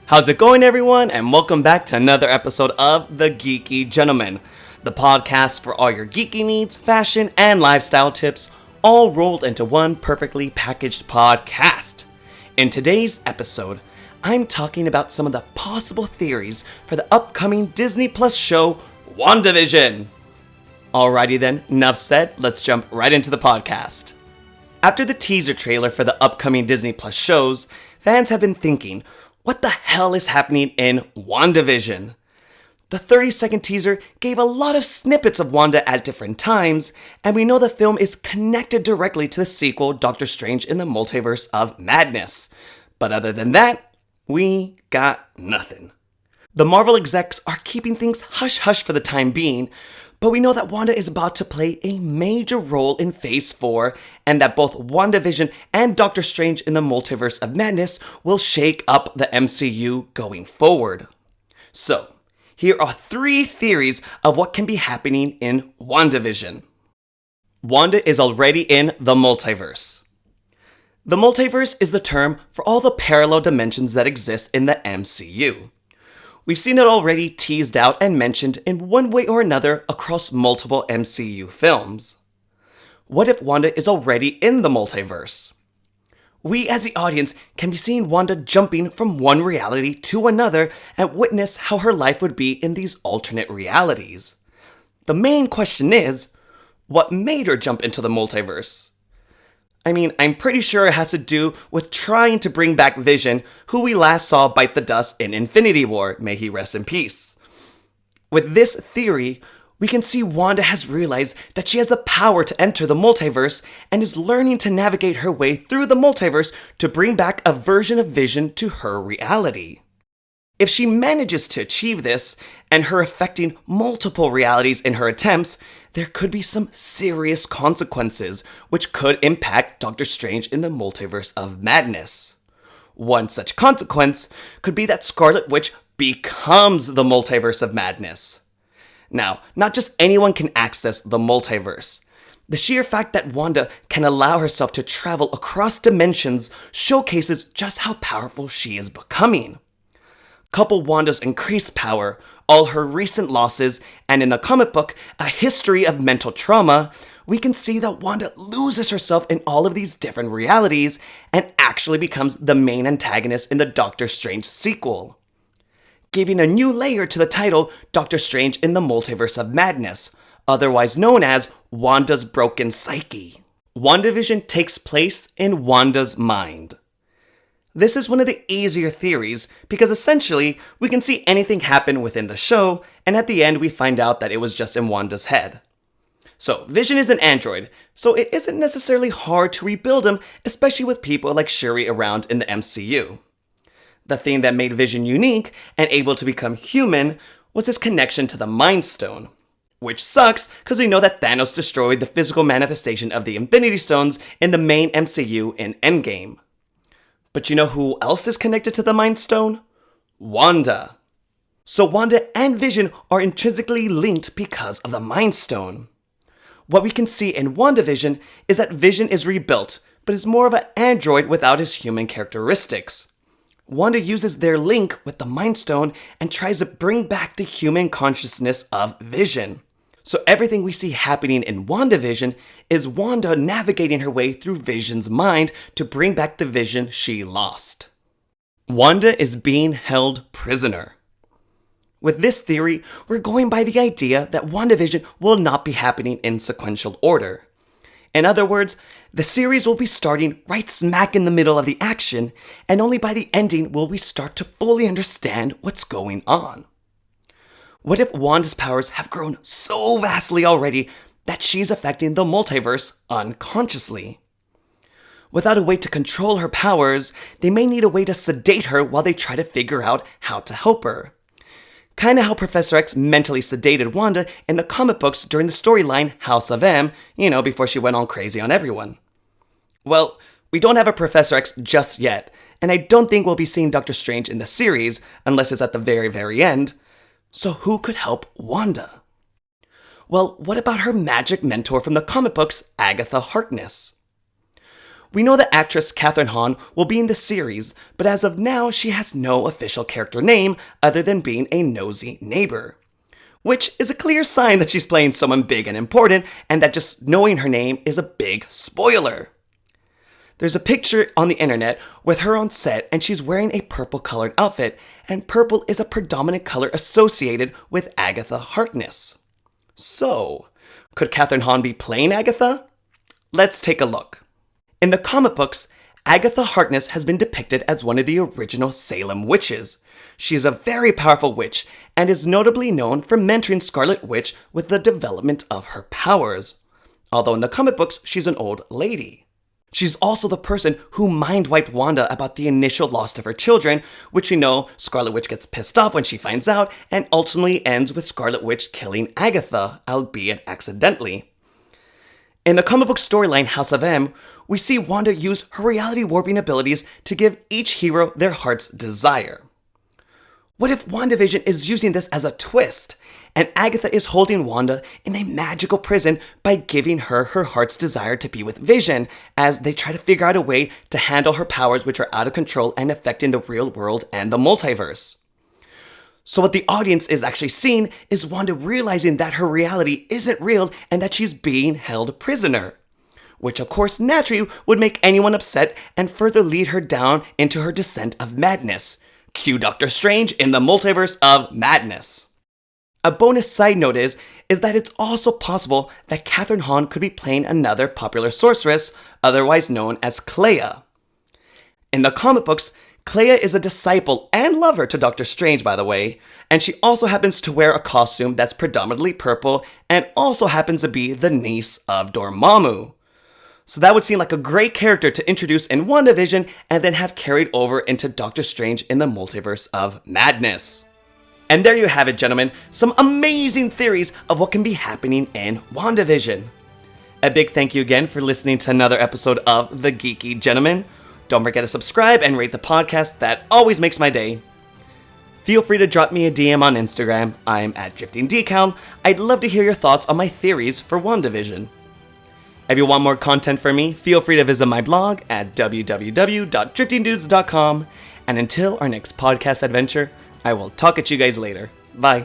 How's it going, everyone? And welcome back to another episode of the Geeky Gentleman, the podcast for all your geeky needs, fashion, and lifestyle tips, all rolled into one perfectly packaged podcast. In today's episode, I'm talking about some of the possible theories for the upcoming Disney Plus show, WandaVision. Alrighty then, enough said, let's jump right into the podcast. After the teaser trailer for the upcoming Disney Plus shows, fans have been thinking, what the hell is happening in WandaVision? The 30-second teaser gave a lot of snippets of Wanda at different times, and we know the film is connected directly to the sequel Doctor Strange in the Multiverse of Madness. But other than that, we got nothing. The Marvel execs are keeping things hush-hush for the time being, but we know that Wanda is about to play a major role in Phase 4, and that both WandaVision and Doctor Strange in the Multiverse of Madness will shake up the MCU going forward. So, here are 3 theories of what can be happening in WandaVision. Wanda is already in the multiverse. The multiverse is the term for all the parallel dimensions that exist in the MCU. We've seen it already teased out and mentioned in one way or another across multiple MCU films. What if Wanda is already in the multiverse? We as the audience can be seeing Wanda jumping from one reality to another and witness how her life would be in these alternate realities. The main question is, what made her jump into the multiverse? I mean, I'm pretty sure it has to do with trying to bring back Vision, who we last saw bite the dust in Infinity War, may he rest in peace. With this theory, we can see Wanda has realized that she has the power to enter the multiverse and is learning to navigate her way through the multiverse to bring back a version of Vision to her reality. If she manages to achieve this, and her affecting multiple realities in her attempts, there could be some serious consequences, which could impact Doctor Strange in the Multiverse of Madness. One such consequence could be that Scarlet Witch becomes the Multiverse of Madness. Now, not just anyone can access the multiverse. The sheer fact that Wanda can allow herself to travel across dimensions showcases just how powerful she is becoming. Couple Wanda's increased power, all her recent losses, and in the comic book, a history of mental trauma, we can see that Wanda loses herself in all of these different realities and actually becomes the main antagonist in the Doctor Strange sequel, giving a new layer to the title Doctor Strange in the Multiverse of Madness, otherwise known as Wanda's Broken Psyche. WandaVision takes place in Wanda's mind. This is one of the easier theories because essentially we can see anything happen within the show, and at the end we find out that it was just in Wanda's head. So Vision is an android, so it isn't necessarily hard to rebuild him, especially with people like Shuri around in the MCU. The thing that made Vision unique and able to become human was his connection to the Mind Stone, which sucks because we know that Thanos destroyed the physical manifestation of the Infinity Stones in the main MCU in Endgame. But you know who else is connected to the Mind Stone? Wanda. So Wanda and Vision are intrinsically linked because of the Mind Stone. What we can see in WandaVision is that Vision is rebuilt, but is more of an android without his human characteristics. Wanda uses their link with the Mind Stone and tries to bring back the human consciousness of Vision. So everything we see happening in WandaVision is Wanda navigating her way through Vision's mind to bring back the Vision she lost. Wanda is being held prisoner. With this theory, we're going by the idea that WandaVision will not be happening in sequential order. In other words, the series will be starting right smack in the middle of the action, and only by the ending will we start to fully understand what's going on. What if Wanda's powers have grown so vastly already that she's affecting the multiverse unconsciously? Without a way to control her powers, they may need a way to sedate her while they try to figure out how to help her. Kinda how Professor X mentally sedated Wanda in the comic books during the storyline House of M, before she went all crazy on everyone. Well, we don't have a Professor X just yet, and I don't think we'll be seeing Doctor Strange in the series unless it's at the very, very end. So who could help Wanda? Well, what about her magic mentor from the comic books, Agatha Harkness? We know the actress Kathryn Hahn will be in the series, but as of now, she has no official character name other than being a nosy neighbor. Which is a clear sign that she's playing someone big and important, and that just knowing her name is a big spoiler. There's a picture on the internet with her on set, and she's wearing a purple colored outfit, and purple is a predominant color associated with Agatha Harkness. So, could Kathryn Hahn be playing Agatha? Let's take a look. In the comic books, Agatha Harkness has been depicted as one of the original Salem witches. She is a very powerful witch and is notably known for mentoring Scarlet Witch with the development of her powers. Although in the comic books, she's an old lady. She's also the person who mind-wiped Wanda about the initial loss of her children, which we know Scarlet Witch gets pissed off when she finds out, and ultimately ends with Scarlet Witch killing Agatha, albeit accidentally. In the comic book storyline House of M, we see Wanda use her reality warping abilities to give each hero their heart's desire. What if WandaVision is using this as a twist, and Agatha is holding Wanda in a magical prison by giving her her heart's desire to be with Vision, as they try to figure out a way to handle her powers which are out of control and affecting the real world and the multiverse? So what the audience is actually seeing is Wanda realizing that her reality isn't real and that she's being held prisoner. Which of course naturally would make anyone upset and further lead her down into her descent of madness. Cue Doctor Strange in the Multiverse of Madness. A bonus side note is that it's also possible that Kathryn Hahn could be playing another popular sorceress, otherwise known as Clea. In the comic books, Clea is a disciple and lover to Doctor Strange, by the way, and she also happens to wear a costume that's predominantly purple and also happens to be the niece of Dormammu. So that would seem like a great character to introduce in WandaVision and then have carried over into Doctor Strange in the Multiverse of Madness. And there you have it, gentlemen, some amazing theories of what can be happening in WandaVision. A big thank you again for listening to another episode of The Geeky Gentleman. Don't forget to subscribe and rate the podcast, that always makes my day. Feel free to drop me a DM on Instagram, I'm at DriftingDecal. I'd love to hear your thoughts on my theories for WandaVision. If you want more content from me, feel free to visit my blog at www.driftingdudes.com. And until our next podcast adventure, I will talk at you guys later. Bye.